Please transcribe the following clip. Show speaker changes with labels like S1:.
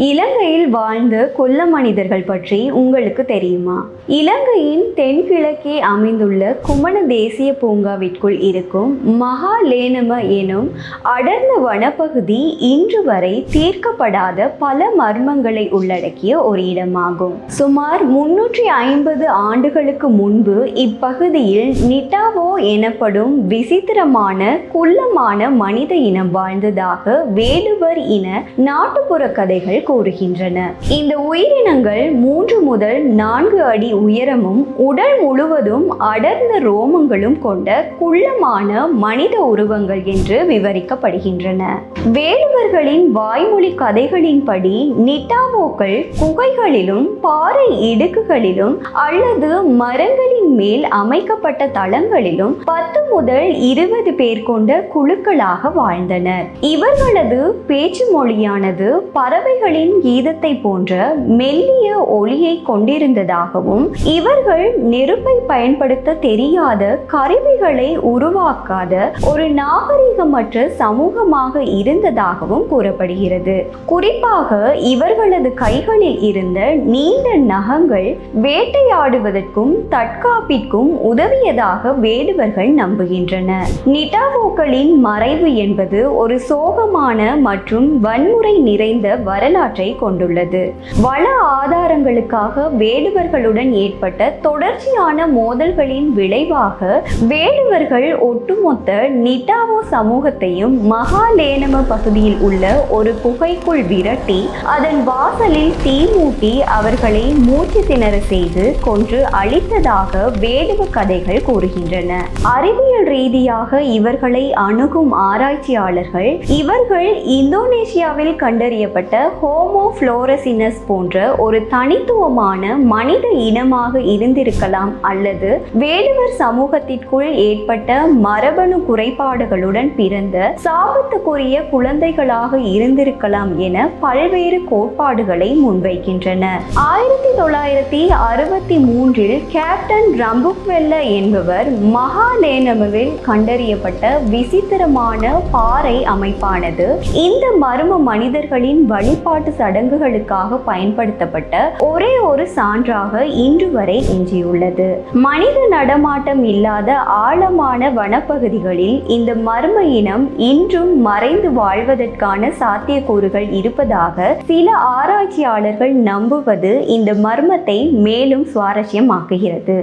S1: இலங்கையில் வாழ்ந்த கொல்ல மனிதர்கள் பற்றி உங்களுக்கு தெரியுமா? இலங்கையின் தென்கிழக்கே அமைந்துள்ள குமண தேசிய பூங்காவிற்குள் இருக்கும் மகாலேனம எனும் அடர்ந்த வனப்பகுதி இன்று வரை தீர்க்கப்படாத பல மர்மங்களை உள்ளடக்கிய ஒரு இடமாகும். சுமார் 350 ஆண்டுகளுக்கு முன்பு இப்பகுதியில் நிட்டாவோ எனப்படும் விசித்திரமான குள்ளமான மனித இனம் வாழ்ந்ததாக வேடுவர் இன நாட்டுப்புற கதைகள் கூறுகின்றன. இந்த உயிரினங்கள் 3 முதல் 4 அடி உயரமும் உடல் முழுவதும் அடர்ந்த ரோமங்களும் கொண்ட குள்ளமான மனித உருவங்கள் என்று விவரிக்கப்படுகின்றன. வேடுவர்களின் வாய்மொழி கதைகளின்படி நிட்டாவோக்கள் குகைகளிலும் பாறை இடுக்குகளிலும் அல்லது மரங்களின் மேல் அமைக்கப்பட்ட தளங்களிலும் 10 முதல் 20 பேர் கொண்ட குழுக்களாக வாழ்ந்தனர். இவர்களது பேச்சு மொழியானது பறவைகளின் கீதத்தை போன்ற மெல்லிய ஒலியை கொண்டிருந்ததாகவும் இவர்கள் நெருப்பை பயன்படுத்த தெரியாத கருவிகளை உருவாக்காத ஒரு நாகரிகமற்ற சமூகமாக இருந்ததாகவும் கூறப்படுகிறது. குறிப்பாக இவர்களது கைகளில் இருந்த நீண்ட நகங்கள் வேட்டையாடுவதற்கும் தற்காப்பிற்கும் உதவியதாக வேடுவர்கள் நம்புகின்றனர். நிட்டாவோக்களின் மறைவு என்பது ஒரு சோகமான மற்றும் வன்முறை நிறைந்த வரலாற்றை கொண்டுள்ளது. வள ஆதாரங்களுக்காக வேடுவர்களுடன் ஏற்பட்ட தொடர்ச்சியான மோதல்களின் விளைவாக வேடுவர்கள் ஒட்டுமொத்த நிட்டாவோ சமூகத்தையும் மகாலேனம பகுதியில் உள்ள ஒரு குகைக்குள் விரட்டி அதன் வாசலில் தீ மூட்டி அவர்களை மூச்சு திணற செய்து கொன்று அழித்ததாக வேடுவ கதைகள் கூறுகின்றன. அறிவியல் ரீதியாக இவர்களை அணுகும் ஆராய்ச்சியாளர்கள் இவர்கள் இந்தோனேசியாவில் கண்டறியப்பட்ட ஹோமோ ஃப்ளோரசினஸ் போன்ற ஒரு தனித்துவமான மனித இனமாக இருந்திருக்கலாம் அல்லது வேடுவர் சமூகத்திற்குள் ஏற்பட்ட மரபணு குறைபாடுகளுடன் பிறந்த சாபத்துக்குரிய குழந்தைகளாக இருந்திருக்கலாம் என பல்வேறு கோட்பாடுகளை முன்வைக்கின்றனர். 1963 கேப்டன் ரம்புக்வெல்ல என்பவர் மகாலேனமவில் கண்டறியப்பட்ட விசித்திரமான பாறை அமைப்பானது இந்த மர்ம மனிதர்களின் வழிபாட்டு சடங்குகளுக்காக பயன்படுத்தப்பட்ட ஒரே ஒரு சான்றாக இன்று வரை எஞ்சியுள்ளது. மனித நடமாட்டம் இல்லாத ஆழமான வனப்பகுதிகளில் இந்த மர்ம இனம் இன்றும் மறைந்து வாழ்வதற்கான சாத்தியக்கூறுகள் இருப்பதாக சில ஆராய்ச்சியாளர்கள் நம்புவது இந்த மர்மத்தை மேலும் சுவாரஸ்யமாக்குகிறது.